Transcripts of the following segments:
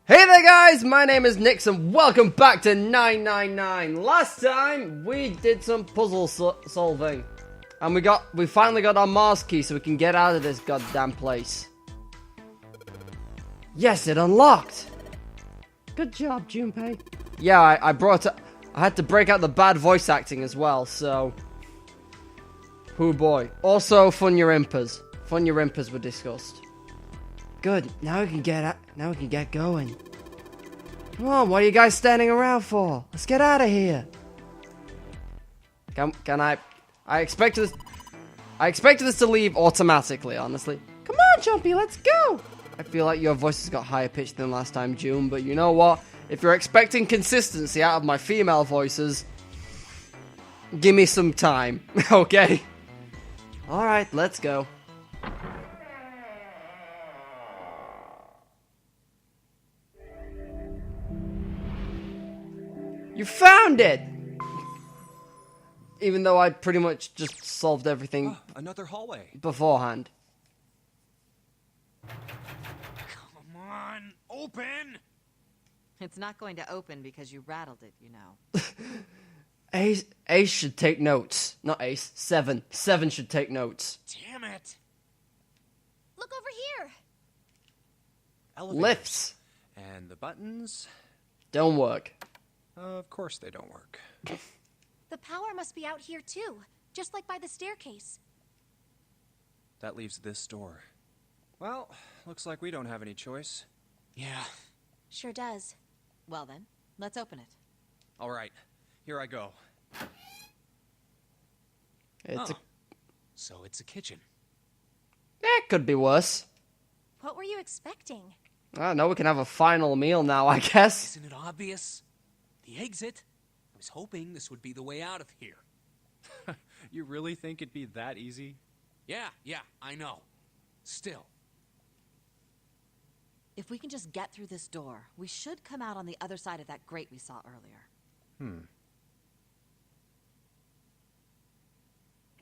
Hey there guys, my name is Nix and welcome back to 999. Last time we did some puzzle solving and we finally got our Mars key so we can get out of this goddamn place. Yes, it unlocked. Good job, Junpei. Yeah, I had to break out the bad voice acting as well, so oh boy. Also Funya Rimpas were discussed. Good. Now we can get going. Come on, what are you guys standing around for? Let's get out of here. Can I expected this to leave automatically, honestly. Come on, Jumpy, let's go. I feel like your voice has got higher pitched than last time, June, but you know what? If you're expecting consistency out of my female voices, give me some time, okay? Alright, let's go. You found it! Even though I'd pretty much just solved everything another hallway beforehand. Come on, open! It's not going to open because you rattled it, you know. Ace should take notes. Not Ace. Seven should take notes. Damn it! Look over here! Elevators. Lifts. And the buttons? Don't work. Of course they don't work. The power must be out here too, just like by the staircase. That leaves this door. Well, looks like we don't have any choice. Yeah. Sure does. Well then, let's open it. All right, here I go. So it's a kitchen. It could be worse. What were you expecting? I know we can have a final meal now, I guess. Isn't it obvious? The exit? I was hoping this would be the way out of here. You really think it'd be that easy? Yeah, I know. Still. If we can just get through this door, we should come out on the other side of that grate we saw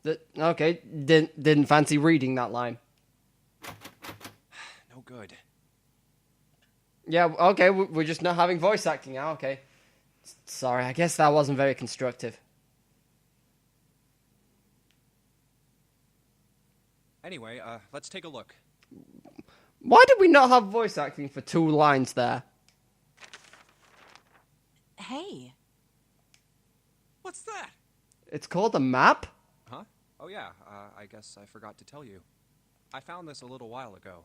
earlier. Okay, didn't fancy reading that line. No good. Yeah, okay, we're just not having voice acting now, okay. Sorry, I guess that wasn't very constructive. Anyway, let's take a look. Why did we not have voice acting for 2 lines there? Hey. What's that? It's called a map? Huh? Oh yeah, I guess I forgot to tell you. I found this a little while ago.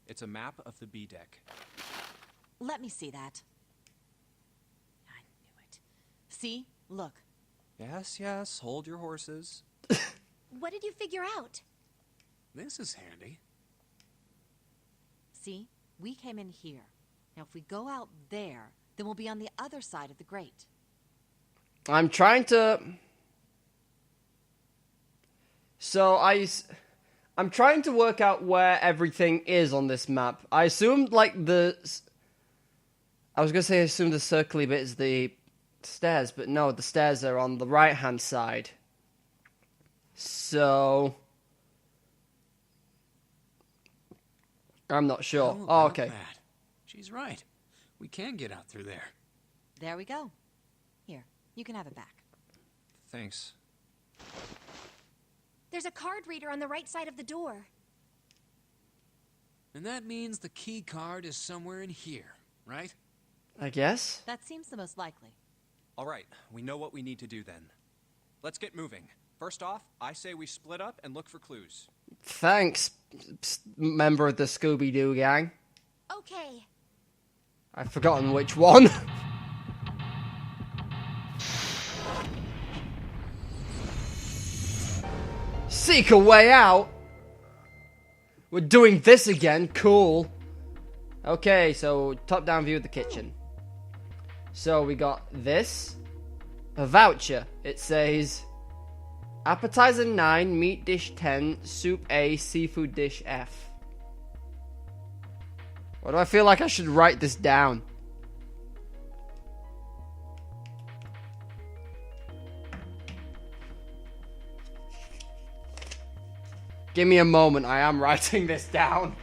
It's a map of the B deck. Let me see that. I knew it. See? Look. Yes, hold your horses. What did you figure out? This is handy. See? We came in here. Now if we go out there, then we'll be on the other side of the grate. I'm trying to... I'm trying to work out where everything is on this map. I assumed, like, I was going to say I assumed the circly bit is the stairs, but no, the stairs are on the right-hand side. So... I'm not sure. Oh, okay. That? She's right. We can get out through there. There we go. Here, you can have it back. Thanks. There's a card reader on the right side of the door. And that means the key card is somewhere in here, right? I guess. That seems the most likely. All right, we know what we need to do then. Let's get moving. First off, I say we split up and look for clues. Thanks, member of the Scooby-Doo gang. Okay. I've forgotten which one. Seek a way out? We're doing this again, cool. Okay, so top-down view of the kitchen. So we got this. A voucher. It says... Appetizer 9, meat dish 10, soup A, seafood dish F. Why do I feel like I should write this down? Give me a moment, I am writing this down.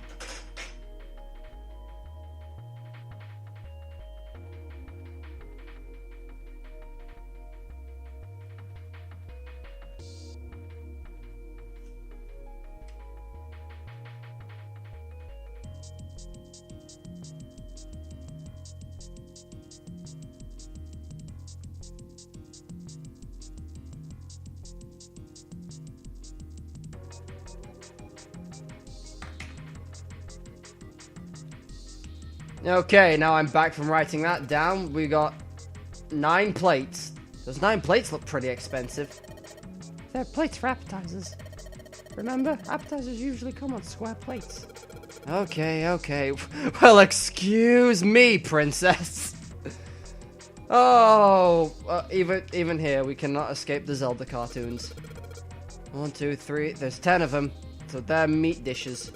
Okay, now I'm back from writing that down. We got 9 plates. Those 9 plates look pretty expensive. They're plates for appetizers. Remember, appetizers usually come on square plates. Okay. Well, excuse me, princess. Oh, even here, we cannot escape the Zelda cartoons. 1, 2, 3, there's 10 of them. So they're meat dishes.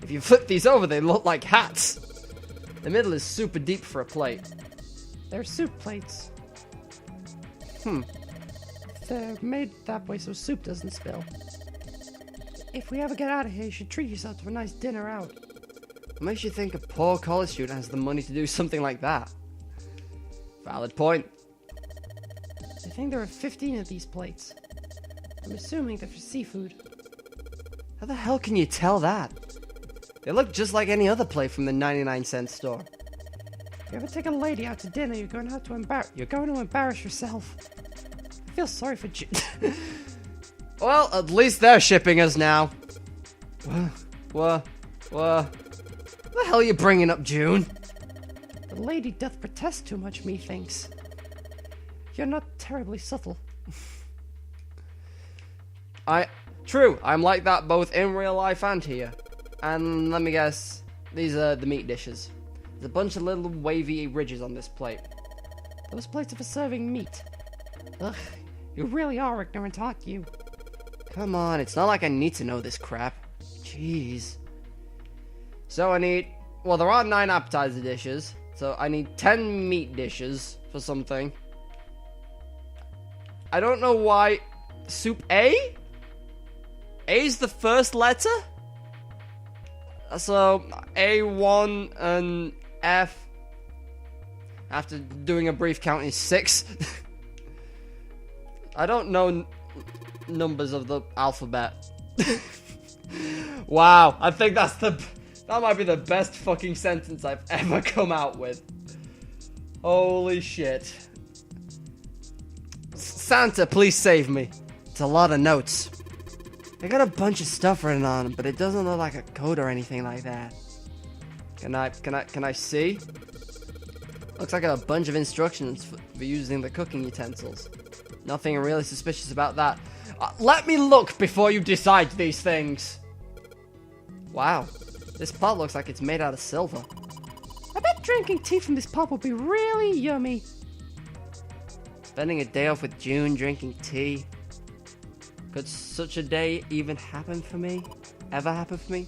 If you flip these over, they look like hats. The middle is super deep for a plate. They're soup plates. They're made that way so soup doesn't spill. If we ever get out of here, you should treat yourself to a nice dinner out. What makes you think a poor college student has the money to do something like that? Valid point. I think there are 15 of these plates. I'm assuming they're for seafood. How the hell can you tell that? They look just like any other plate from the 99-cent store. If you ever take a lady out to dinner, you're going to embarrass yourself. I feel sorry for Well, at least they're shipping us now. What the hell are you bringing up, June? The lady doth protest too much, methinks. You're not terribly subtle. True, I'm like that both in real life and here. And let me guess, these are the meat dishes. There's a bunch of little wavy ridges on this plate. Those plates are for serving meat. Ugh, you really are ignorant, aren't you? Come on, it's not like I need to know this crap. Jeez. So I need... Well, there are 9 appetizer dishes. So I need 10 meat dishes for something. I don't know why... Soup A? A's the first letter? So, A1 and F. After doing a brief count is 6. I don't know numbers of the alphabet. Wow, I think that might be the best fucking sentence I've ever come out with. Holy shit. Santa, please save me. It's a lot of notes. I got a bunch of stuff written on them, but it doesn't look like a code or anything like that. Can I see? Looks like a bunch of instructions for using the cooking utensils. Nothing really suspicious about that. Let me look before you decide these things. Wow, this pot looks like it's made out of silver. I bet drinking tea from this pot would be really yummy. Spending a day off with June drinking tea. Could such a day even happen for me? Ever happen for me?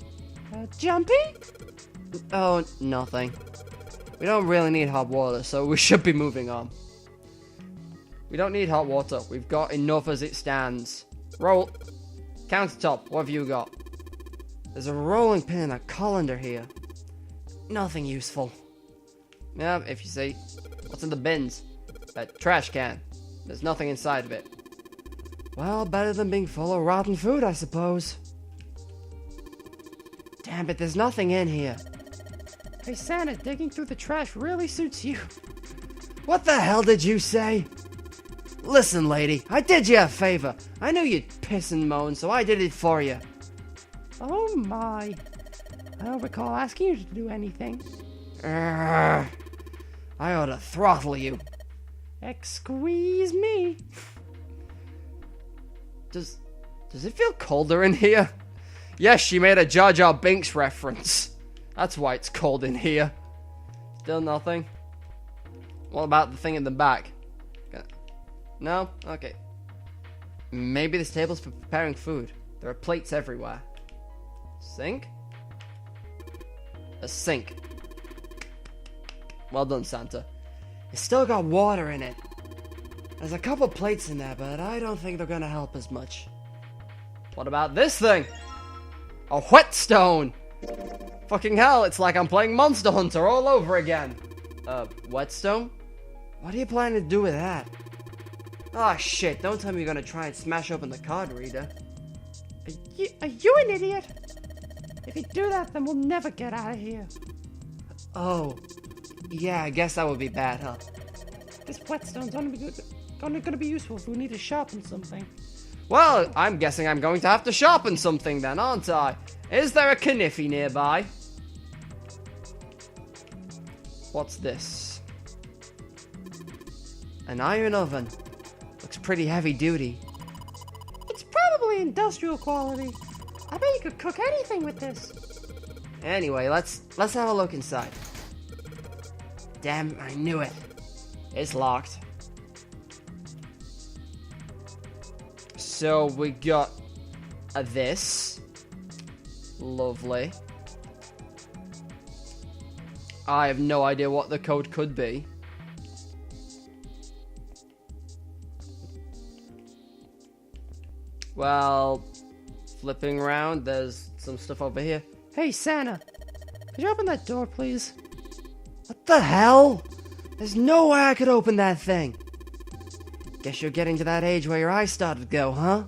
Jumpy? Oh, nothing. We don't really need hot water, so we should be moving on. We don't need hot water. We've got enough as it stands. Roll. Countertop, what have you got? There's a rolling pin and a colander here. Nothing useful. Yeah, if you see. What's in the bins? A trash can. There's nothing inside of it. Well, better than being full of rotten food, I suppose. Damn it, there's nothing in here. Hey Santa, digging through the trash really suits you. What the hell did you say? Listen, lady, I did you a favor. I knew you'd piss and moan, so I did it for you. Oh my. I don't recall asking you to do anything. I ought to throttle you. Squeeze me. Does it feel colder in here? Yes, she made a Jar Jar Binks reference. That's why it's cold in here. Still nothing? What about the thing in the back? No? Okay. Maybe this table's for preparing food. There are plates everywhere. Sink? A sink. Well done, Santa. It's still got water in it. There's a couple plates in there, but I don't think they're gonna help as much. What about this thing? A whetstone! Fucking hell, it's like I'm playing Monster Hunter all over again. Whetstone? What are you planning to do with that? Oh shit, don't tell me you're gonna try and smash open the card reader. Are you an idiot? If you do that, then we'll never get out of here. Oh. Yeah, I guess that would be bad, huh? This whetstone's only gonna be useful if we need to sharpen something. Well, I'm guessing I'm going to have to sharpen something then, aren't I? Is there a kniffy nearby? What's this? An iron oven. Looks pretty heavy duty. It's probably industrial quality. I bet you could cook anything with this. Anyway, let's have a look inside. Damn, I knew it. It's locked. So we got this. Lovely. I have no idea what the code could be. Well, flipping around, there's some stuff over here. Hey, Santa. Could you open that door, please? What the hell? There's no way I could open that thing. Guess you're getting to that age where your eyes started to go, huh?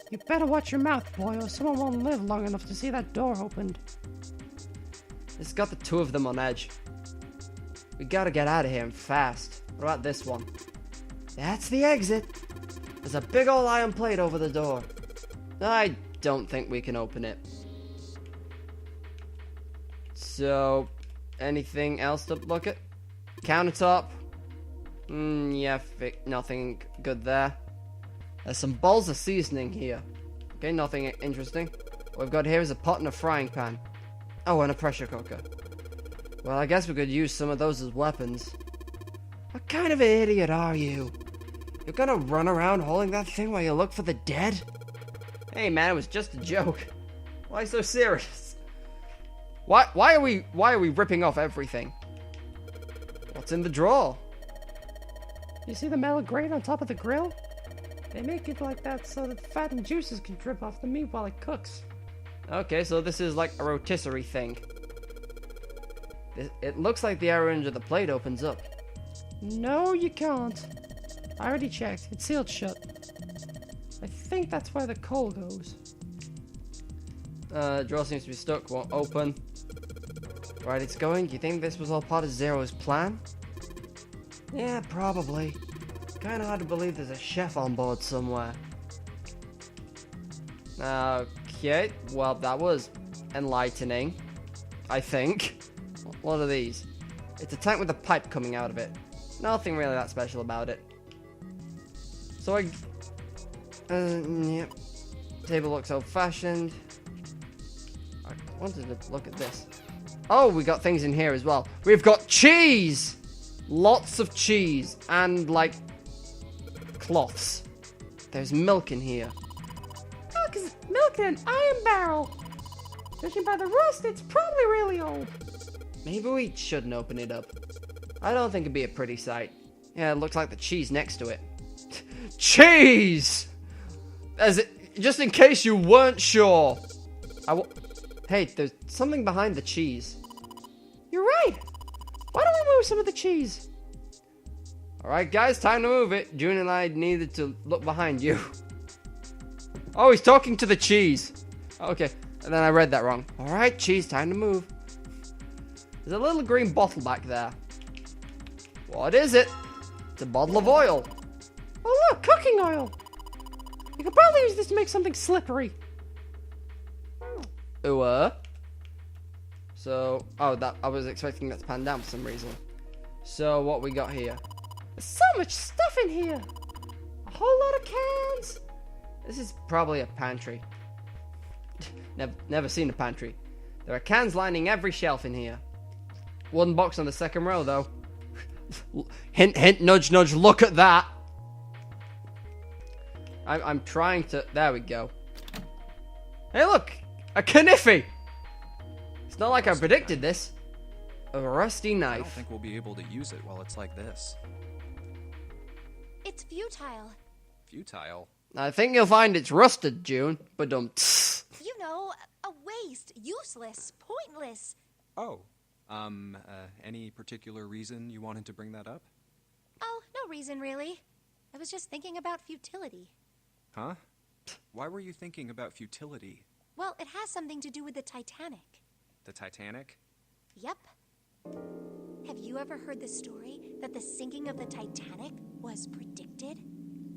You better watch your mouth, boy, or someone won't live long enough to see that door opened. It's got the two of them on edge. We gotta get out of here and fast. What about this one? That's the exit. There's a big old iron plate over the door. I don't think we can open it. So, anything else to look at? Countertop? Yeah, nothing good there. There's some bowls of seasoning here. Okay, nothing interesting. What we've got here is a pot and a frying pan. Oh, and a pressure cooker. Well, I guess we could use some of those as weapons. What kind of an idiot are you? You're gonna run around holding that thing while you look for the dead? Hey man, it was just a joke. Why so serious? Why are we ripping off everything? What's in the drawer? You see the metal grate on top of the grill? They make it like that so that fat and juices can drip off the meat while it cooks. Okay, so this is like a rotisserie thing. It looks like the area under the plate opens up. No, you can't. I already checked. It's sealed shut. I think that's where the coal goes. Drawer seems to be stuck. Won't open. Right, it's going. Do you think this was all part of Zero's plan? Yeah, probably. Kinda hard to believe there's a chef on board somewhere. Okay, well, that was enlightening. I think. What are these? It's a tank with a pipe coming out of it. Nothing really that special about it. So yep. Table looks old-fashioned. I wanted to look at this. Oh, we got things in here as well. We've got cheese! Lots of cheese. And, like, cloths. There's milk in here. Milk in an iron barrel. Judging by the rust, it's probably really old. Maybe we shouldn't open it up. I don't think it'd be a pretty sight. Yeah, it looks like the cheese next to it. Cheese! Just in case you weren't sure. Hey, there's something behind the cheese. You're right. Why don't we move some of the cheese? Alright, guys, time to move it. June and I needed to look behind you. Oh, he's talking to the cheese. Okay, and then I read that wrong. Alright, cheese, time to move. There's a little green bottle back there. What is it? It's a bottle of oil. Oh, look, cooking oil. You could probably use this to make something slippery. Ooh, So, I was expecting that to pan down for some reason. So, what we got here? There's so much stuff in here. A whole lot of cans. This is probably a pantry. Never seen a pantry. There are cans lining every shelf in here. One box on the second row, though. Hint, hint, nudge, nudge, look at that! I'm trying to... There we go. Hey, look! A kniffy! It's not like I predicted this. A rusty I knife. don't think we'll be able to use it while it's like this. It's futile. Futile? I think you'll find it's rusted, June. But You know, a waste, useless, pointless. Oh. Any particular reason you wanted to bring that up? Oh, no reason really. I was just thinking about futility. Huh? Why were you thinking about futility? Well, it has something to do with the Titanic. The Titanic? Yep. Have you ever heard the story that the sinking of the Titanic was predicted?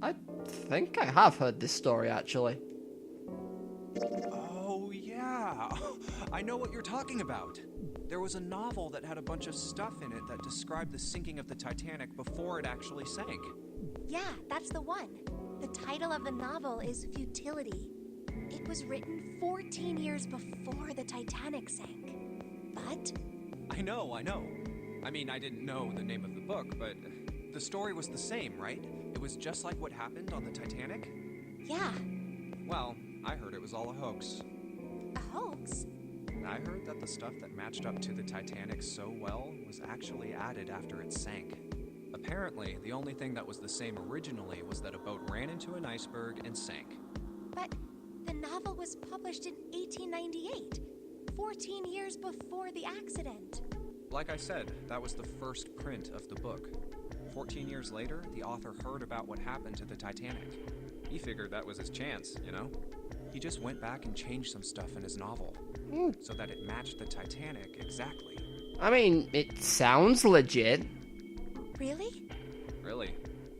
I think I have heard this story, actually. Oh, yeah. I know what you're talking about. There was a novel that had a bunch of stuff in it that described the sinking of the Titanic before it actually sank. Yeah, that's the one. The title of the novel is Futility. It was written 14 years before the Titanic sank. But... I know. I mean, I didn't know the name of the book, but the story was the same, right? It was just like what happened on the Titanic? yeah, Well, I heard it was all a hoax. a hoax. I heard that the stuff that matched up to the Titanic so well was actually added after it sank. Apparently, the only thing that was the same originally was that a boat ran into an iceberg and sank. But the novel was published in 1898, 14 years before the accident. Like I said, that was the first print of the book. 14 years later, the author heard about what happened to the Titanic. He figured that was his chance, you know? He just went back and changed some stuff in his novel, so that it matched the Titanic exactly. I mean, it sounds legit. Really? Really,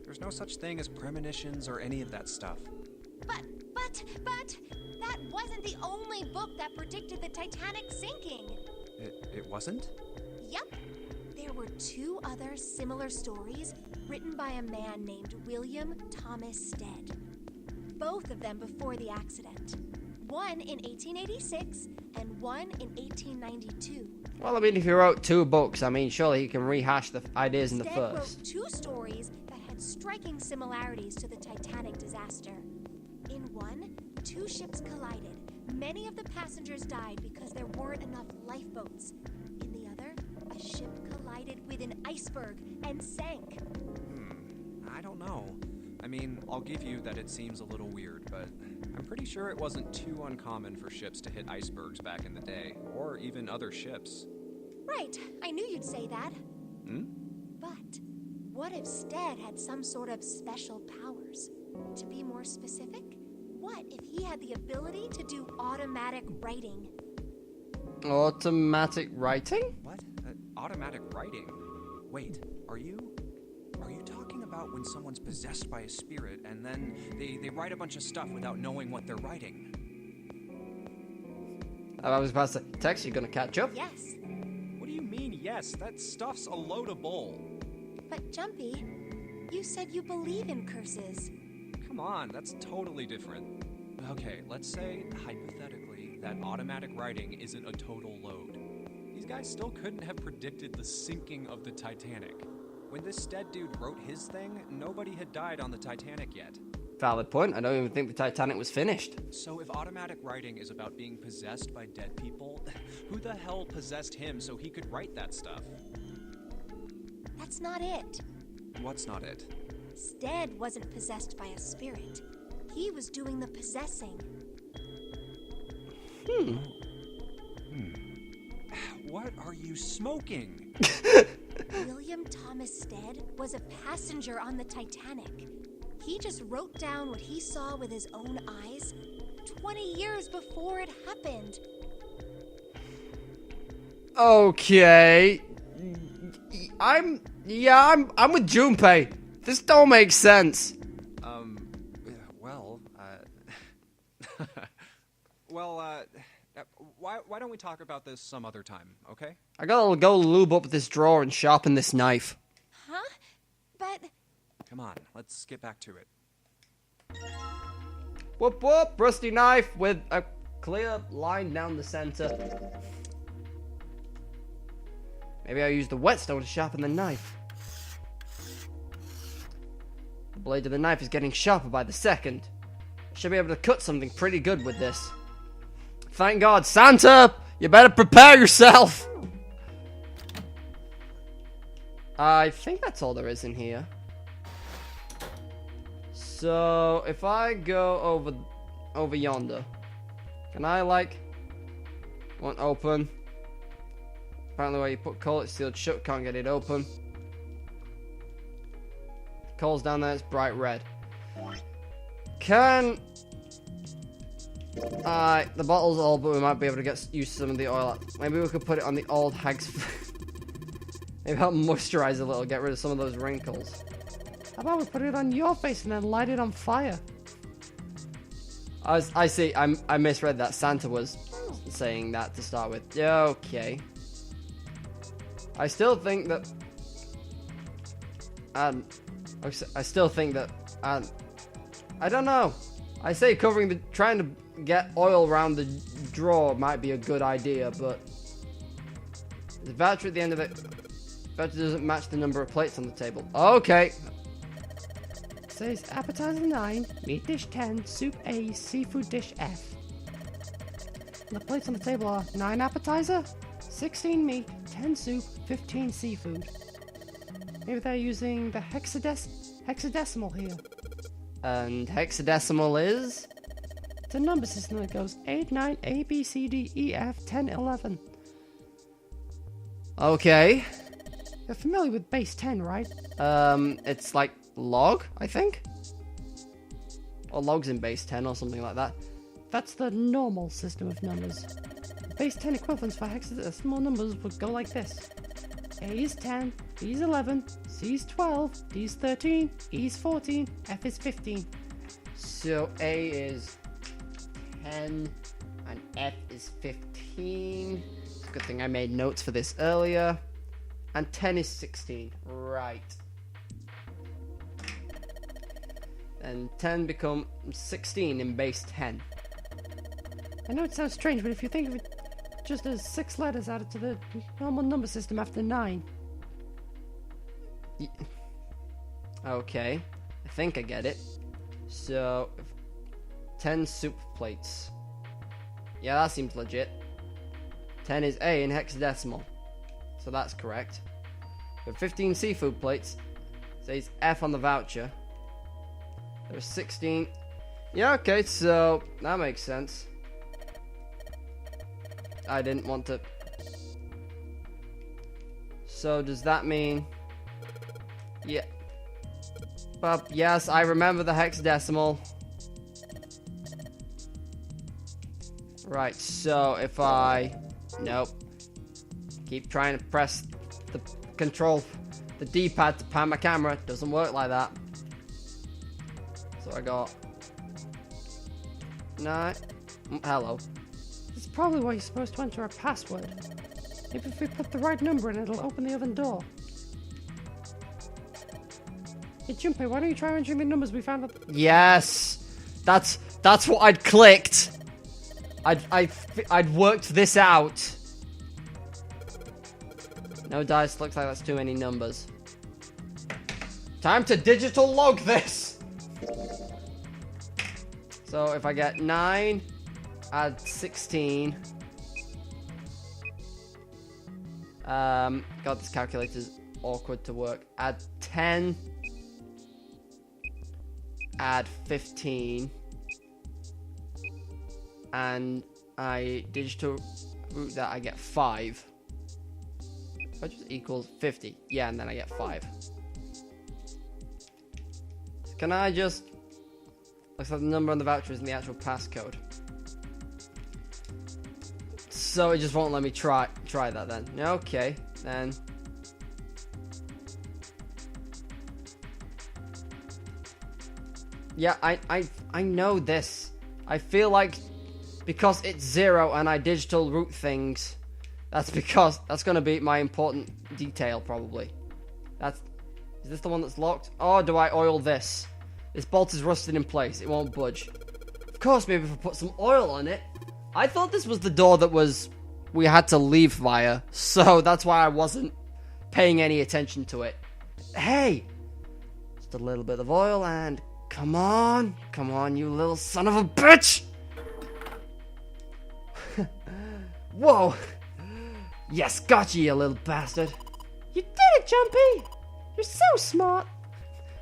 there's no such thing as premonitions or any of that stuff. But, that wasn't the only book that predicted the Titanic sinking. It wasn't? Yep. There were two other similar stories written by a man named William Thomas Stead. Both of them before the accident. One in 1886 and one in 1892. Well, I mean, if he wrote two books, I mean, surely he can rehash the ideas in the Stead first. wrote two stories that had striking similarities to the Titanic disaster. In one, two ships collided. Many of the passengers died because there weren't enough lifeboats. In the other, a ship collided with an iceberg and sank. I don't know. I mean, I'll give you that it seems a little weird, but I'm pretty sure it wasn't too uncommon for ships to hit icebergs back in the day, or even other ships. Right, I knew you'd say that. But what if Stead had some sort of special powers? To be more specific, what if he had the ability to do automatic writing? Automatic writing? What? Automatic writing? Wait, are you talking about when someone's possessed by a spirit and then they write a bunch of stuff without knowing what they're writing? I was about to say, Tex, you gonna catch up? Yes, What do you mean, yes? That stuff's a load of bull. but Jumpy, you said you believe in curses. Come on, that's totally different. Okay, let's say, hypothetically, that automatic writing isn't a total load. These guys still couldn't have predicted the sinking of the Titanic. When this Stead dude wrote his thing, nobody had died on the Titanic yet. Valid point. I don't even think the Titanic was finished. So if automatic writing is about being possessed by dead people, who the hell possessed him so he could write that stuff? That's not it. What's not it? Stead wasn't possessed by a spirit. He was doing the possessing. What are you smoking? William Thomas Stead was a passenger on the Titanic. He just wrote down what he saw with his own eyes 20 years before it happened. Okay. I'm with Junpei. This don't make sense. Why don't we talk about this some other time, okay? I gotta go lube up this drawer and sharpen this knife. Huh? But Come on, let's get back to it. Whoop whoop, rusty knife with a clear line down the center. Maybe I'll use the whetstone to sharpen the knife. The blade of the knife is getting sharper by the second. I should be able to cut something pretty good with this. Thank God, Santa! You better prepare yourself! I think that's all there is in here. So, if I go over yonder, can I, like, want open? Apparently where you put coal, it's sealed shut, can't get it open. Coal's down there, it's bright red. Can... the bottle's old, but we might be able to use some of the oil. Maybe we could put it on the old hag's... Maybe help moisturize a little, get rid of some of those wrinkles. How about we put it on your face and then light it on fire? I see, I misread that. Santa was saying that to start with. Okay. I still think that... I still think that... I don't know. I say trying to get oil around the drawer might be a good idea, but... The voucher at the end of it... Voucher doesn't match the number of plates on the table. Okay. It says appetizer 9, meat dish 10, soup A, seafood dish F. And the plates on the table are 9 appetizer, 16 meat, 10 soup, 15 seafood. Maybe they're using the hexadecimal here. And hexadecimal is? It's a number system that goes 8, 9, A, B, C, D, E, F, 10, 11. Okay. You're familiar with base 10, right? It's like log, I think? Or logs in base 10 or something like that. That's the normal system of numbers. Base 10 equivalents for hexadecimal numbers would go like this. A is 10, B is 11, C is 12, D is 13, E is 14, F is 15. So A is 10 and F is 15. It's a good thing I made notes for this earlier. And 10 is 16. Right. And 10 become 16 in base 10. I know it sounds strange, but if you think of it just as 6 letters added to the normal number system after 9. Okay. I think I get it. So, 10 soup plates. Yeah, that seems legit. 10 is A in hexadecimal. So that's correct. With 15 seafood plates, it says F on the voucher. There's 16. Yeah, okay, so that makes sense. I didn't want to. So does that mean? Yeah. But yes, I remember the hexadecimal. Right, so if I... Nope. Keep trying to press the control, the D-pad to pan my camera. It doesn't work like that. So I got 9. Hello. It's probably why you're supposed to enter a password. Maybe if we put the right number in, it'll open the oven door. Hey Junpei, why don't you try entering the numbers we found out? Yes, that's what I'd clicked. I'd worked this out. No dice, looks like that's too many numbers. Time to digital log this! So if I get 9, add 16. God, this calculator's awkward to work. Add 10. Add 15. And I digital root that, I get 5. That just equals 50. Yeah, and then I get 5. Can I just... Looks like the number on the voucher is in the actual passcode. So it just won't let me try that then. Okay, then. Yeah, I know this. I feel like because it's 0 and I digital root things, that's because that's going to be my important detail probably. Is this the one that's locked? Or do I oil this? This bolt is rusted in place. It won't budge. Of course, maybe if I put some oil on it. I thought this was the door that we had to leave via, so that's why I wasn't paying any attention to it. Hey! Just a little bit of oil and... Come on, you little son of a bitch! Whoa! Yes, gotcha, you little bastard. You did it, Jumpy! You're so smart.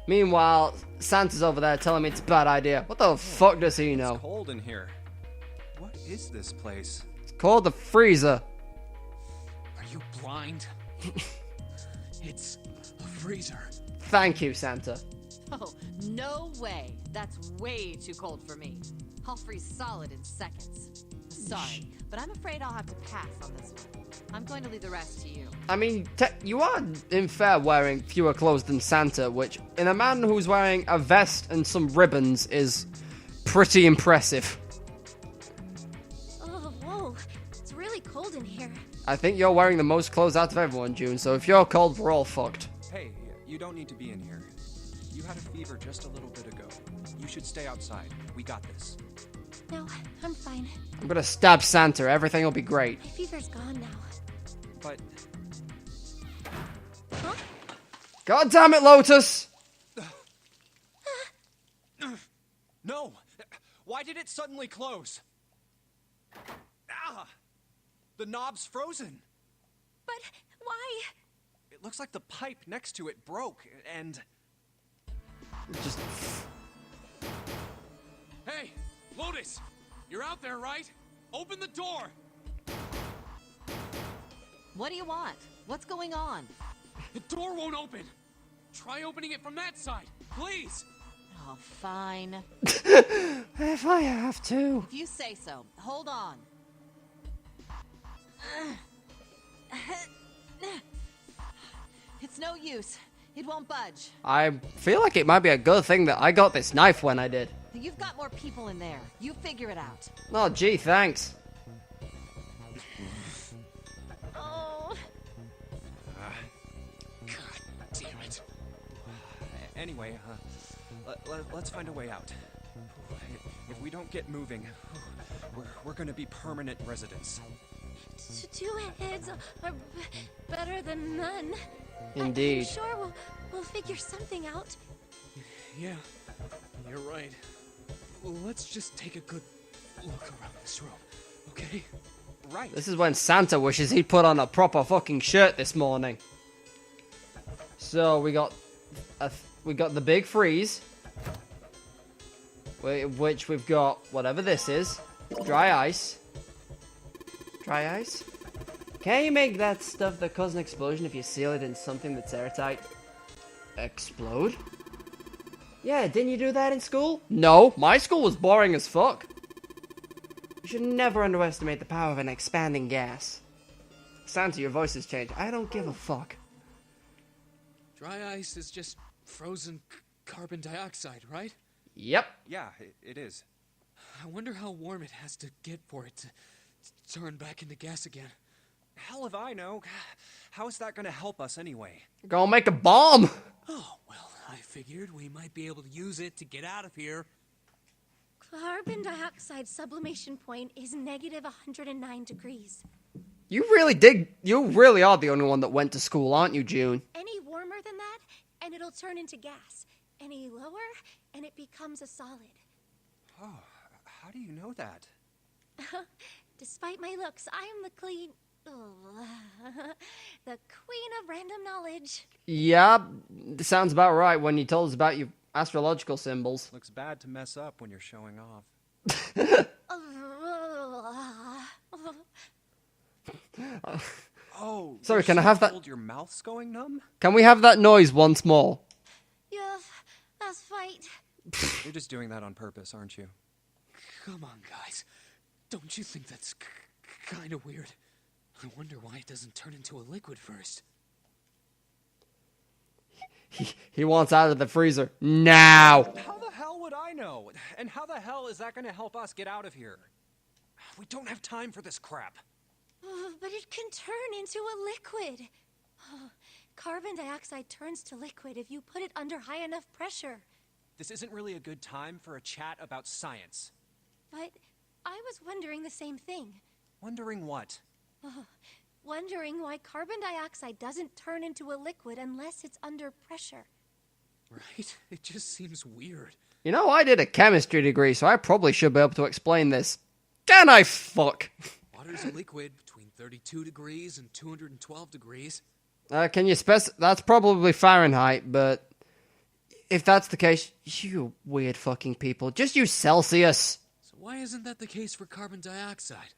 Meanwhile, Santa's over there telling me it's a bad idea. What the fuck does he know? It's cold in here. What is this place? It's called the freezer. Are you blind? It's a freezer. Thank you, Santa. Oh, no way. That's way too cold for me. I'll freeze solid in seconds. Sorry, but I'm afraid I'll have to pass on this one. I'm going to leave the rest to you. I mean, you are, in fair, wearing fewer clothes than Santa, which, in a man who's wearing a vest and some ribbons, is pretty impressive. Oh, whoa. I think you're wearing the most clothes out of everyone, June, so if you're cold, we're all fucked. Hey, you don't need to be in here. You had a fever just a little bit ago. You should stay outside. We got this. No, I'm fine. I'm gonna stab Santa. Everything will be great. My fever's gone now. But Huh? God damn it, Lotus! no! Why did it suddenly close? Ah! The knob's frozen. But why? It looks like the pipe next to it broke, and... Just... Hey, Lotus! You're out there, right? Open the door! What do you want? What's going on? The door won't open! Try opening it from that side, please! Oh, fine. If I have to. If you say so. Hold on. It's no use. It won't budge. I feel like it might be a good thing that I got this knife when I did. You've got more people in there. You figure it out. Oh, gee, thanks. Oh, God damn it. Anyway, let's find a way out. If we don't get moving, we're gonna be permanent residents. two heads are better than none. Indeed. I'm sure we'll figure something out. Yeah, you're right. Let's just take a good look around this room, okay? Right. This is when Santa wishes he'd put on a proper fucking shirt this morning. So we got the big freeze, which we've got whatever this is, dry ice. Dry ice. Can you make that stuff that causes an explosion if you seal it in something that's airtight? Explode? Yeah, didn't you do that in school? No, my school was boring as fuck. You should never underestimate the power of an expanding gas. Santa, your voice has changed. I don't give a fuck. Dry ice is just frozen carbon dioxide, right? Yep. Yeah, it is. I wonder how warm it has to get for it to turn back into gas again. Hell if I know. How is that gonna help us anyway? Go make a bomb. Oh, well, I figured we might be able to use it to get out of here. Carbon dioxide sublimation point is negative 109 degrees. You really are the only one that went to school, aren't you, June? Any warmer than that, and it'll turn into gas. Any lower, and it becomes a solid. Oh, how do you know that? Despite my looks, I am the the queen of random knowledge. Yeah, sounds about right when you told us about your astrological symbols. Looks bad to mess up when you're showing off. Oh, Sorry, can I have that? Your mouth's going numb? Can we have that noise once more? Yes, that's right. You're just doing that on purpose, aren't you? Come on, guys. Don't you think that's kind of weird? I wonder why it doesn't turn into a liquid first. He wants out of the freezer now. How the hell would I know? And how the hell is that going to help us get out of here? We don't have time for this crap. But it can turn into a liquid. Carbon dioxide turns to liquid if you put it under high enough pressure. This isn't really a good time for a chat about science. But I was wondering the same thing. Wondering what? Wondering why carbon dioxide doesn't turn into a liquid unless it's under pressure. Right? It just seems weird. You know, I did a chemistry degree, so I probably should be able to explain this. Can I fuck? Water's a liquid between 32 degrees and 212 degrees. Can you that's probably Fahrenheit, but if that's the case, you weird fucking people, just use Celsius. So why isn't that the case for carbon dioxide?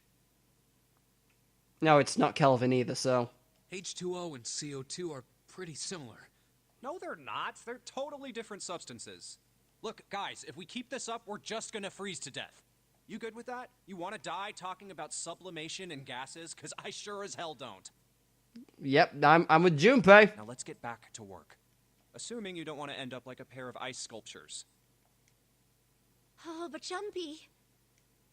No, it's not Kelvin either, so. H2O and CO2 are pretty similar. No, they're not. They're totally different substances. Look, guys, if we keep this up, we're just gonna freeze to death. You good with that? You want to die talking about sublimation and gases? Because I sure as hell don't. Yep, I'm with Junpei. Now let's get back to work. Assuming you don't want to end up like a pair of ice sculptures. Oh, but Jumpy.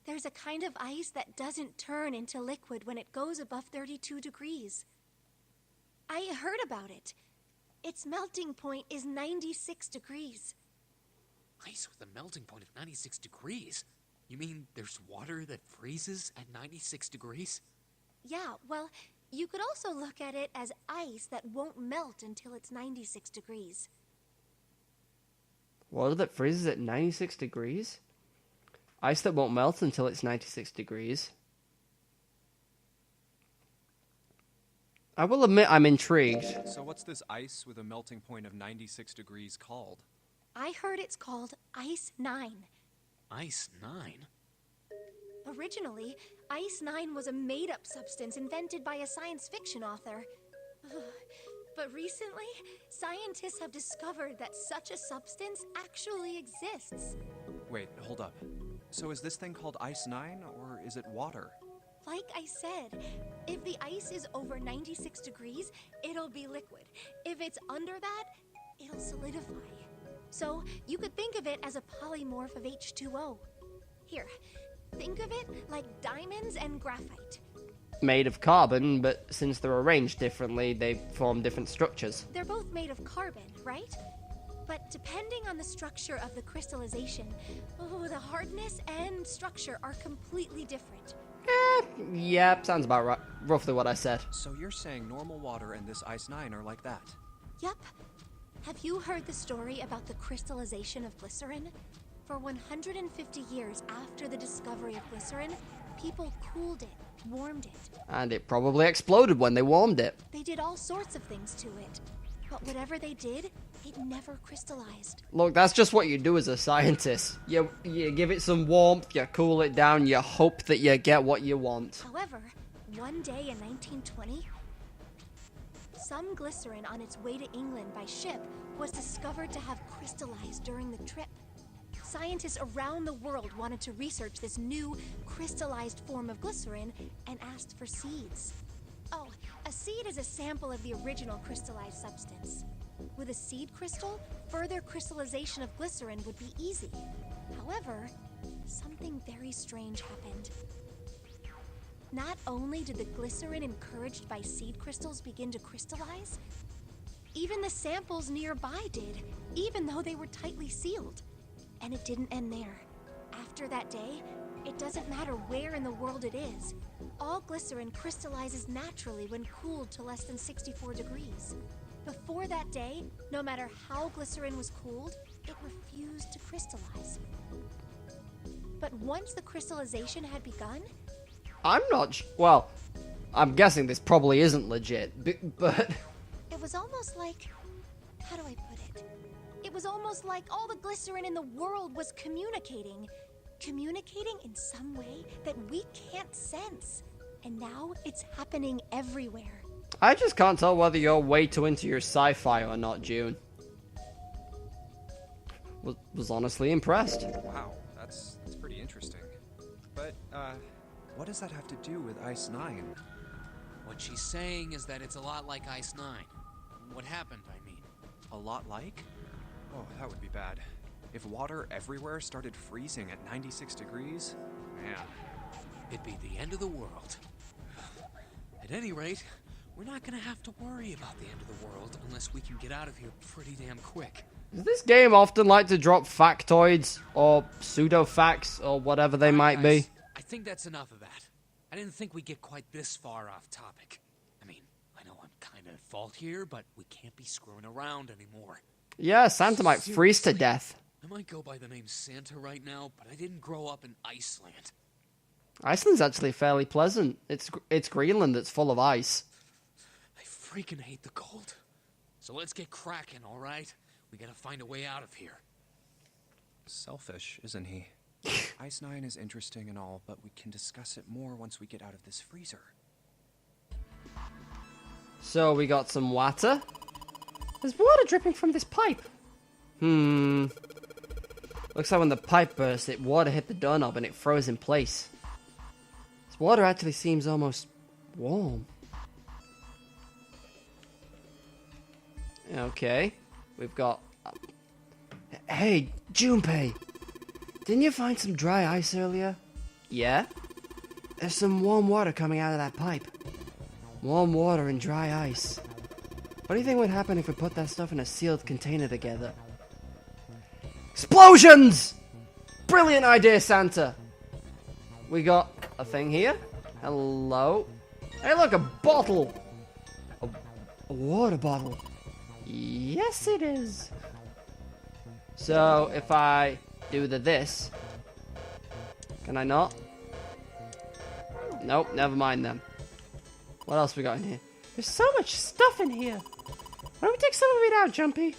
There's a kind of ice that doesn't turn into liquid when it goes above 32 degrees. I heard about it. Its melting point is 96 degrees. Ice with a melting point of 96 degrees? You mean there's water that freezes at 96 degrees? Yeah, well, you could also look at it as ice that won't melt until it's 96 degrees. Water that freezes at 96 degrees? Ice that won't melt until it's 96 degrees. I will admit I'm intrigued. So what's this ice with a melting point of 96 degrees called? I heard it's called Ice 9. Ice 9? Originally, Ice 9 was a made-up substance invented by a science fiction author. But recently, scientists have discovered that such a substance actually exists. Wait, hold up. So is this thing called Ice 9, or is it water? Like I said, if the ice is over 96 degrees, it'll be liquid. If it's under that, it'll solidify. So you could think of it as a polymorph of H2O. Here, think of it like diamonds and graphite. Made of carbon, but since they're arranged differently, they form different structures. They're both made of carbon, right? But depending on the structure of the crystallization, the hardness and structure are completely different. Yeah, sounds about right. Roughly what I said. So you're saying normal water and this Ice 9 are like that? Yup. Have you heard the story about the crystallization of glycerin? For 150 years after the discovery of glycerin, people cooled it, warmed it. And it probably exploded when they warmed it. They did all sorts of things to it. But whatever they did, it never crystallized. Look, that's just what you do as a scientist. You give it some warmth, you cool it down, you hope that you get what you want. However, one day in 1920, some glycerin on its way to England by ship was discovered to have crystallized during the trip. Scientists around the world wanted to research this new crystallized form of glycerin and asked for seeds. Oh, a seed is a sample of the original crystallized substance. With a seed crystal, further crystallization of glycerin would be easy. However, something very strange happened. Not only did the glycerin encouraged by seed crystals begin to crystallize, even the samples nearby did, even though they were tightly sealed. And it didn't end there. After that day, it doesn't matter where in the world it is. All glycerin crystallizes naturally when cooled to less than 64 degrees. Before that day, no matter how glycerin was cooled, it refused to crystallize. But once the crystallization had begun... I'm not well, I'm guessing this probably isn't legit, but... It was almost like... How do I put it? It was almost like all the glycerin in the world was communicating. Communicating in some way that we can't sense. And now it's happening everywhere. I just can't tell whether you're way too into your sci-fi or not, June. Was honestly impressed. Wow, that's pretty interesting. But, what does that have to do with Ice 9? What she's saying is that it's a lot like Ice 9. What happened, I mean. A lot like? Oh, that would be bad. If water everywhere started freezing at 96 degrees, man. It'd be the end of the world. At any rate, we're not gonna have to worry about the end of the world unless we can get out of here pretty damn quick. Does this game often like to drop factoids or pseudo-facts or whatever they might be? I think that's enough of that. I didn't think we'd get quite this far off topic. I mean, I know I'm kind of at fault here, but we can't be screwing around anymore. Yeah, Santa might freeze to death. I might go by the name Santa right now, but I didn't grow up in Iceland. Iceland's actually fairly pleasant. It's Greenland that's full of ice. I freaking hate the cold. So let's get cracking, all right? We gotta find a way out of here. Selfish, isn't he? Ice 9 is interesting and all, but we can discuss it more once we get out of this freezer. So we got some water. There's water dripping from this pipe. Looks like when the pipe burst, water hit the doorknob and it froze in place. This water actually seems almost warm. Okay, we've got... Hey, Junpei! Didn't you find some dry ice earlier? Yeah? There's some warm water coming out of that pipe. Warm water and dry ice. What do you think would happen if we put that stuff in a sealed container together? Explosions! Brilliant idea, Santa. We got a thing here. Hello. Hey, look, a bottle. A water bottle. Yes, it is. So, if I do this, can I not? Nope, never mind then. What else we got in here? There's so much stuff in here. Why don't we take some of it out, Jumpy?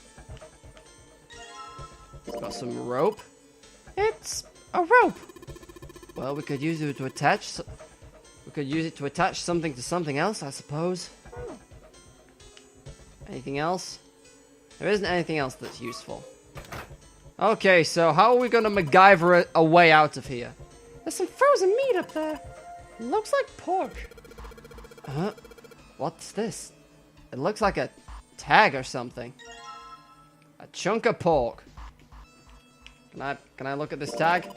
Got some rope. It's a rope. Well, we could use it to attach. We could use it to attach something to something else, I suppose. Anything else? There isn't anything else that's useful. Okay, so how are we gonna MacGyver a way out of here? There's some frozen meat up there. Looks like pork. Huh? What's this? It looks like a tag or something. A chunk of pork. Can I look at this tag?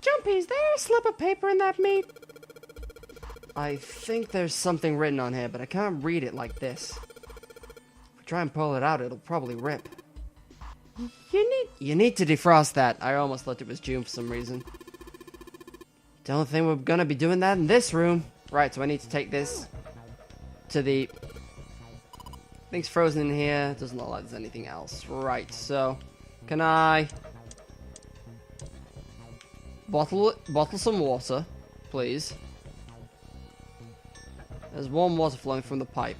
Jumpy, is there a slip of paper in that meat? I think there's something written on here, but I can't read it like this. If I try and pull it out, it'll probably rip. You need to defrost that. I almost thought it was June for some reason. Don't think we're gonna be doing that in this room. Right, so I need to take this to the... Things frozen in here. Doesn't look like there's anything else. Right, so... Can I... Bottle some water, please. There's warm water flowing from the pipe.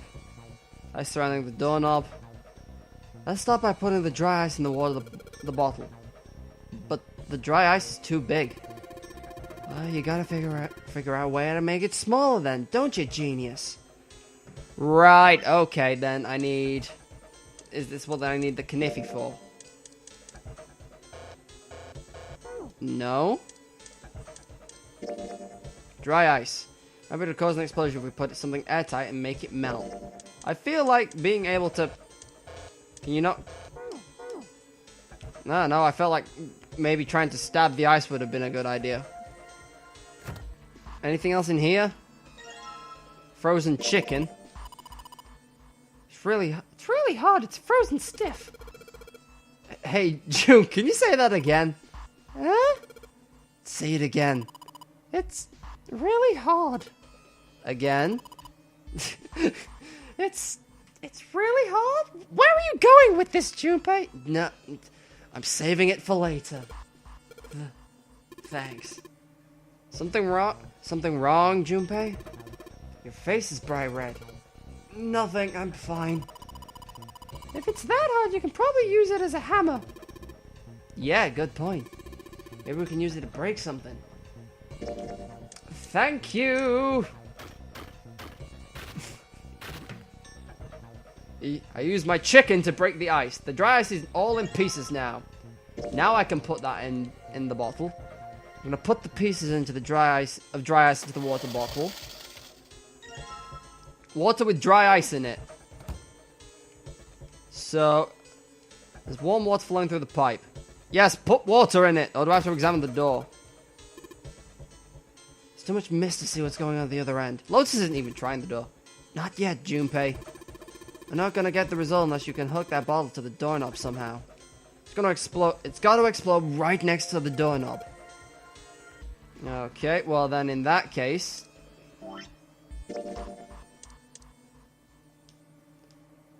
Ice surrounding the doorknob. Let's start by putting the dry ice in the water, the bottle. But the dry ice is too big. You gotta figure out a way to make it smaller then, don't you, genius? Right, okay, then I need... Is this what I need the kniffy for? No? Dry ice. Maybe it'll cause an explosion if we put something airtight and make it melt. I feel like being able to... Can you not... No, I felt like maybe trying to stab the ice would have been a good idea. Anything else in here? Frozen chicken. It's really hard. It's frozen stiff. Hey, June, can you say that again? Huh? Say it again. It's really hard. Again? It's really hard? Where are you going with this, Junpei? No, I'm saving it for later. Thanks. Something wrong? Something wrong, Junpei? Your face is bright red. Nothing, I'm fine. If it's that hard, you can probably use it as a hammer. Yeah, good point. Maybe we can use it to break something. Thank you! I used my chicken to break the ice. The dry ice is all in pieces now. Now I can put that in the bottle. I'm gonna put the pieces into the dry ice into the water bottle. Water with dry ice in it. So there's warm water flowing through the pipe. Yes, put water in it, or do I have to examine the door? There's too much mist to see what's going on at the other end. Lotus isn't even trying the door. Not yet, Junpei. We're not gonna get the result unless you can hook that bottle to the doorknob somehow. It's gonna explode. It's gotta explode right next to the doorknob. Okay, well then in that case...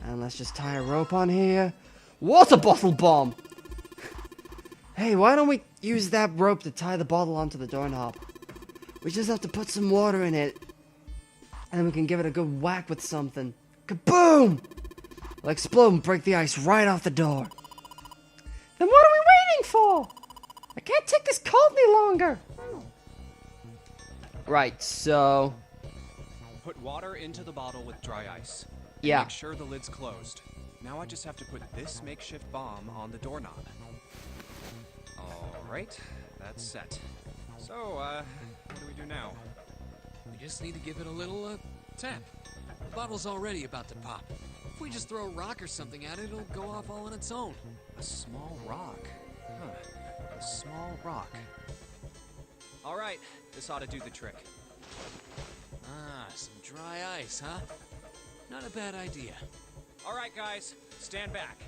And let's just tie a rope on here. Water bottle bomb! Hey, why don't we use that rope to tie the bottle onto the doorknob? We just have to put some water in it. And then we can give it a good whack with something. Kaboom! It'll explode and break the ice right off the door. Then what are we waiting for? I can't take this cold any longer. Right, so... Put water into the bottle with dry ice. And Yeah. make sure the lid's closed. Now I just have to put this makeshift bomb on the doorknob. Alright, that's set. So, what do we do now? We just need to give it a little, tap. The bottle's already about to pop. If we just throw a rock or something at it, it'll go off all on its own. A small rock. Huh. A small rock. Alright, this ought to do the trick. Ah, some dry ice, huh? Not a bad idea. Alright, guys, stand back.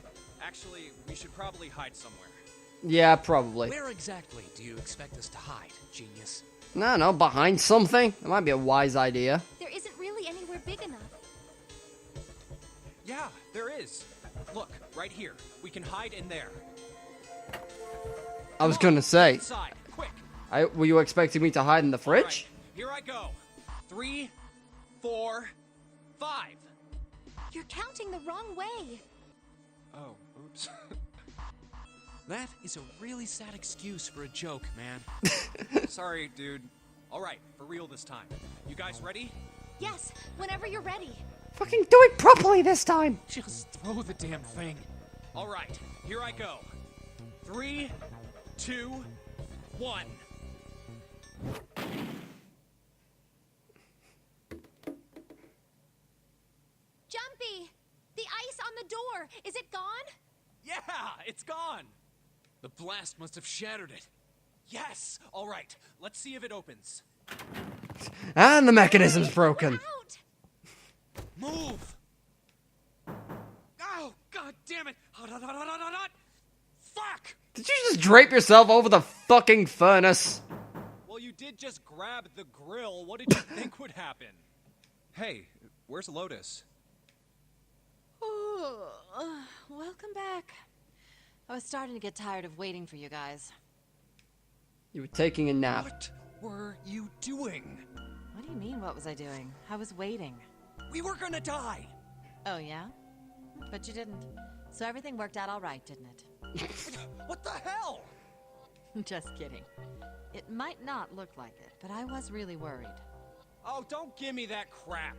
Actually, we should probably hide somewhere. Yeah, probably. Where exactly do you expect us to hide, genius? No, behind something. That might be a wise idea. There isn't really anywhere big enough. Yeah, there is. Look, right here. We can hide in there. I was gonna say, Inside, quick. were you expecting me to hide in the fridge? Alright, here I go. 3, 4, 5. You're counting the wrong way. Oh, oops. That is a really sad excuse for a joke, man. Sorry, dude. Alright, for real this time. You guys ready? Yes, whenever you're ready. Fucking do it properly this time. Just throw the damn thing. Alright, here I go. 3, 2, 1. Jumpy! The ice on the door, is it gone? Yeah, it's gone. The blast must have shattered it. Yes. Alright, let's see if it opens. And the mechanism's broken. Out! Move! Oh, god damn it! Hot, hot, hot, hot, hot, hot, hot. Fuck! Did you just drape yourself over the fucking furnace? Well, you did just grab the grill. What did you think would happen? Hey, where's Lotus? Welcome back. I was starting to get tired of waiting for you guys. You were taking a nap. What were you doing? What do you mean, what was I doing? I was waiting. We were gonna die. Oh, yeah? But you didn't. So everything worked out all right, didn't it? What the hell? Just kidding. It might not look like it, but I was really worried. Oh, don't give me that crap.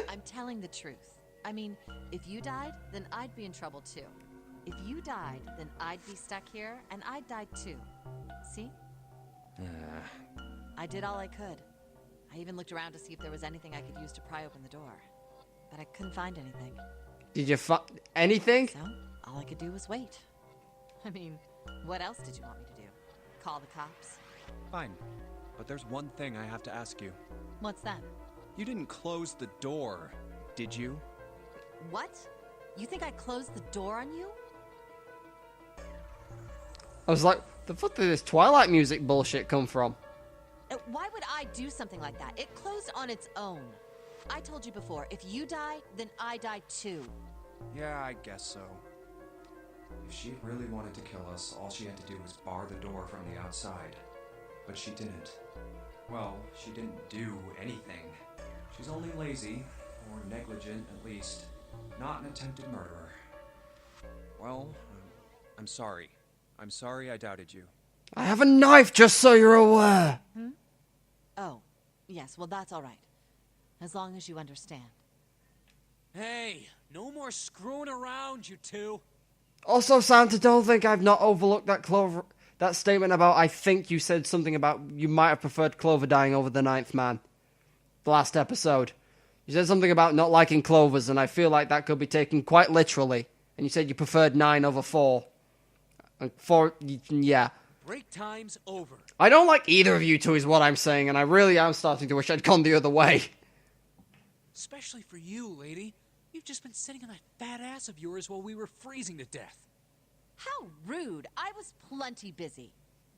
I'm telling the truth. I mean, if you died, then I'd be in trouble too. If you died, then I'd be stuck here, and I'd die too. See? I did all I could. I even looked around to see if there was anything I could use to pry open the door. But I couldn't find anything. Did you find anything? So, all I could do was wait. I mean, what else did you want me to do? Call the cops? Fine. But there's one thing I have to ask you. What's that? You didn't close the door, did you? What? You think I closed the door on you? I was like, the fuck did this Twilight music bullshit come from? Why would I do something like that? It closed on its own. I told you before, if you die, then I die too. Yeah, I guess so. If she really wanted to kill us, all she had to do was bar the door from the outside. But she didn't. Well, she didn't do anything. She's only lazy, or negligent at least, not an attempted murderer. Well, I'm sorry. I'm sorry I doubted you. I have a knife, just so you're aware. Oh, yes, well that's all right. As long as you understand. Hey, no more screwing around, you two. Also, Santa, don't think I've not overlooked that statement about I think you said something about you might have preferred Clover dying over the ninth man. The last episode. You said something about not liking Clovers, and I feel like that could be taken quite literally. And you said you preferred 9 over 4. 4, yeah. Break time's over. I don't like either of you two is what I'm saying, and I really am starting to wish I'd gone the other way. Especially for you, lady. You've just been sitting on that fat ass of yours while we were freezing to death. How rude. I was plenty busy.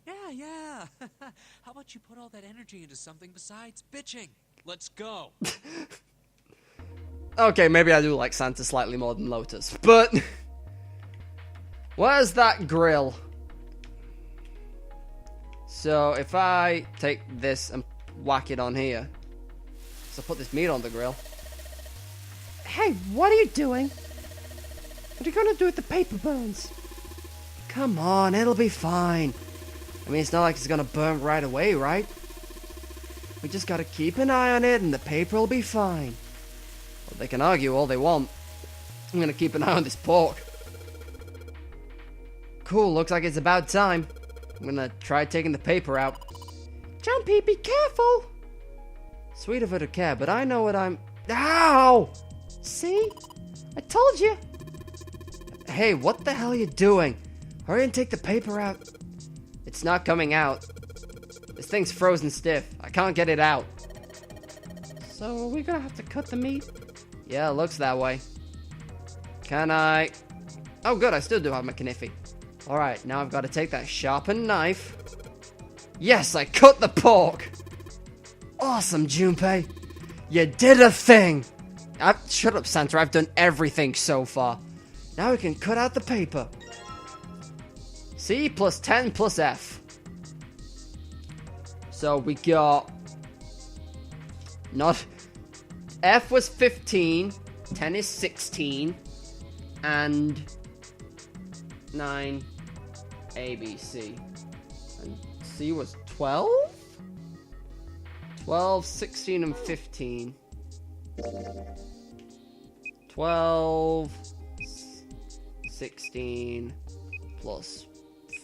Yeah. How about you put all that energy into something besides bitching? Let's go. Okay, maybe I do like Santa slightly more than Lotus, but... Where's that grill? So, if I take this and whack it on here... So put this meat on the grill. Hey, what are you doing? What are you gonna do with the paper burns? Come on, it'll be fine. I mean, it's not like it's gonna burn right away, right? We just gotta keep an eye on it and the paper'll be fine. Well, they can argue all they want. I'm gonna keep an eye on this pork. Cool, looks like it's about time. I'm gonna try taking the paper out. Jumpy, be careful! Sweet of her to care, but I know what I'm... Ow! See? I told you! Hey, what the hell are you doing? Hurry and take the paper out. It's not coming out. This thing's frozen stiff. I can't get it out. So are we gonna have to cut the meat? Yeah, it looks that way. Can I? Oh, good. I still do have my kniffy. Alright, now I've got to take that sharpened knife. Yes, I cut the pork. Awesome, Junpei. You did a thing. Shut up, Santa. I've done everything so far. Now we can cut out the paper. C plus 10 plus F. So we got... Not... F was 15. 10 is 16. And... 9... A, B, C. And C was 12? 12, 16, and 15. 12... 16 plus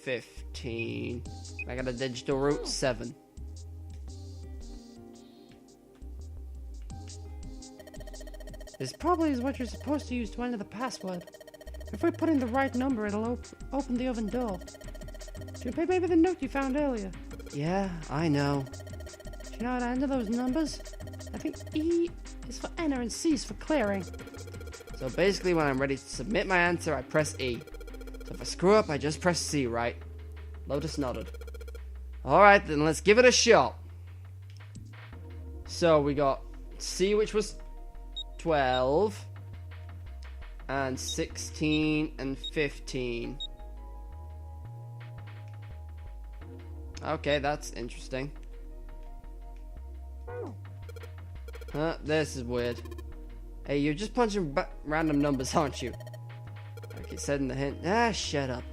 15. I got a digital root 7. This probably is what you're supposed to use to enter the password. If we put in the right number, it'll open the oven door. Junpei, maybe the note you found earlier. Yeah, I know. Do you know how to enter those numbers? I think E is for enter and C is for clearing. So basically when I'm ready to submit my answer, I press E. So if I screw up, I just press C, right? Lotus nodded. Alright, then let's give it a shot. So we got C, which was 12. And 16 and 15. Okay, that's interesting. This is weird. Hey, you're just punching random numbers, aren't you? Like it said in the hint. Ah, shut up.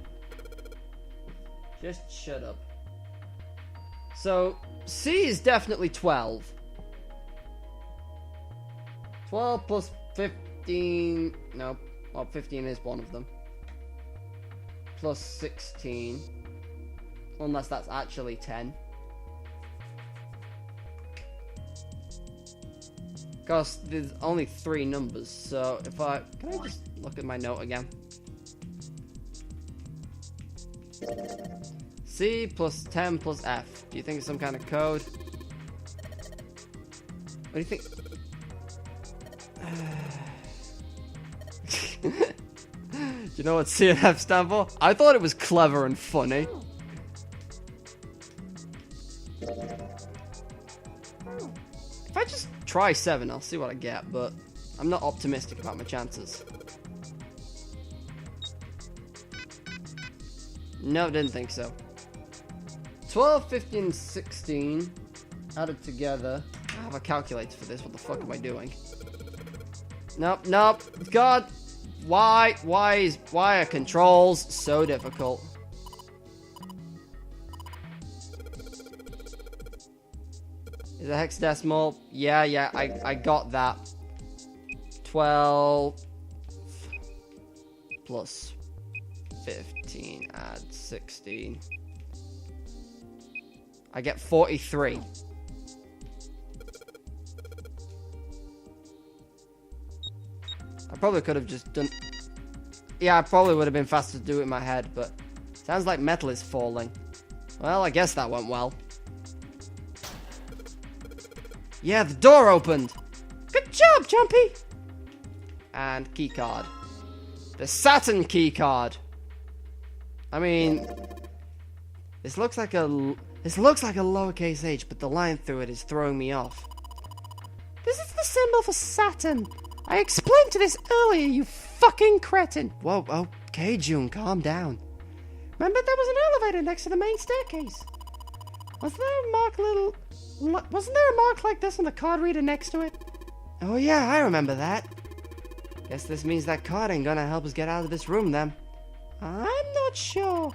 Just shut up. So, C is definitely 12. 12 plus 15... No, well, 15 is one of them. Plus 16. Unless that's actually 10. Because there's only 3 numbers, so if I... Can I just look at my note again? C plus 10 plus F. Do you think it's some kind of code? What do you think? Do you know what C and F stand for? I thought it was clever and funny. If I just try 7, I'll see what I get, but I'm not optimistic about my chances. No, didn't think so. 12, 15, 16 added together. I have a calculator for this. What the fuck am I doing? Nope, nope. God, why are controls so difficult? Is it hexadecimal? Yeah, I got that. 12 plus 15 add 16. I get 43. I probably could have just done... Yeah, I probably would have been faster to do it in my head, but... Sounds like metal is falling. Well, I guess that went well. Yeah, the door opened! Good job, Jumpy! And keycard. The Saturn keycard! I mean... This looks like a lowercase h, but the line through it is throwing me off. This is the symbol for Saturn. I explained to this earlier, you fucking cretin. Whoa, okay, June, calm down. Remember there was an elevator next to the main staircase? Wasn't there a mark like this on the card reader next to it? Oh yeah, I remember that. Guess this means that card ain't gonna help us get out of this room then. I'm not sure.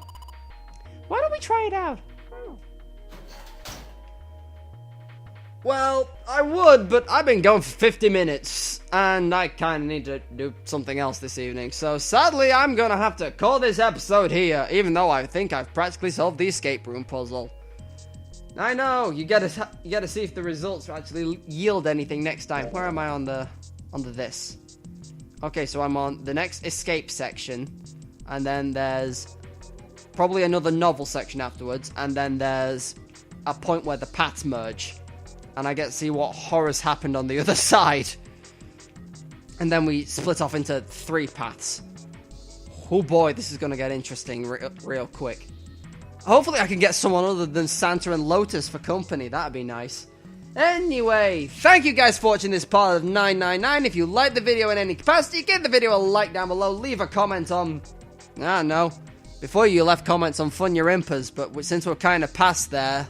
Why don't we try it out? Well, I would, but I've been going for 50 minutes, and I kind of need to do something else this evening. So sadly, I'm going to have to call this episode here, even though I think I've practically solved the escape room puzzle. I know, you gotta see if the results actually yield anything next time. Where am I on the this? Okay, so I'm on the next escape section, and then there's probably another novel section afterwards, and then there's a point where the paths merge. And I get to see what horrors happened on the other side. And then we split off into 3 paths. Oh boy, this is going to get interesting real quick. Hopefully I can get someone other than Santa and Lotus for company. That'd be nice. Anyway, thank you guys for watching this part of 999. If you liked the video in any capacity, give the video a like down below. Leave a comment on... I don't know. Before you left comments on Fun Your Impas, but since we're kind of past there,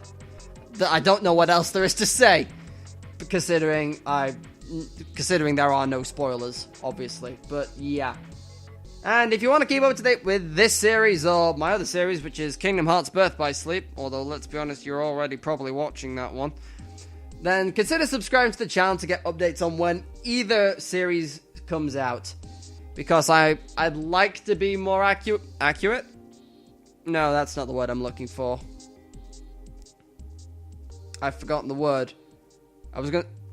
I don't know what else there is to say. Considering there are no spoilers, obviously. But yeah. And if you want to keep up to date with this series or my other series, which is Kingdom Hearts Birth by Sleep, although let's be honest, you're already probably watching that one, then consider subscribing to the channel to get updates on when either series comes out. Because I'd like to be more accurate? No, that's not the word I'm looking for. I've forgotten the word.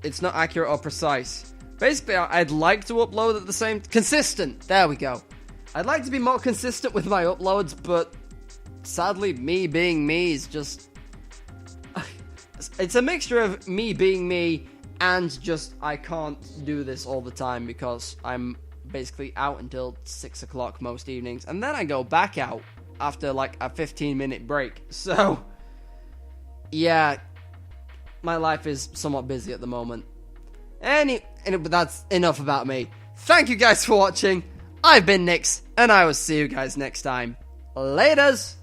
It's not accurate or precise. Basically, I'd like to upload at the same... Consistent! There we go. I'd like to be more consistent with my uploads, but sadly, me being me is just... It's a mixture of me being me and just I can't do this all the time because I'm basically out until 6 o'clock most evenings. And then I go back out after like a 15-minute break. So, yeah, my life is somewhat busy at the moment. But that's enough about me. Thank you guys for watching. I've been Nyx, and I will see you guys next time. Laters!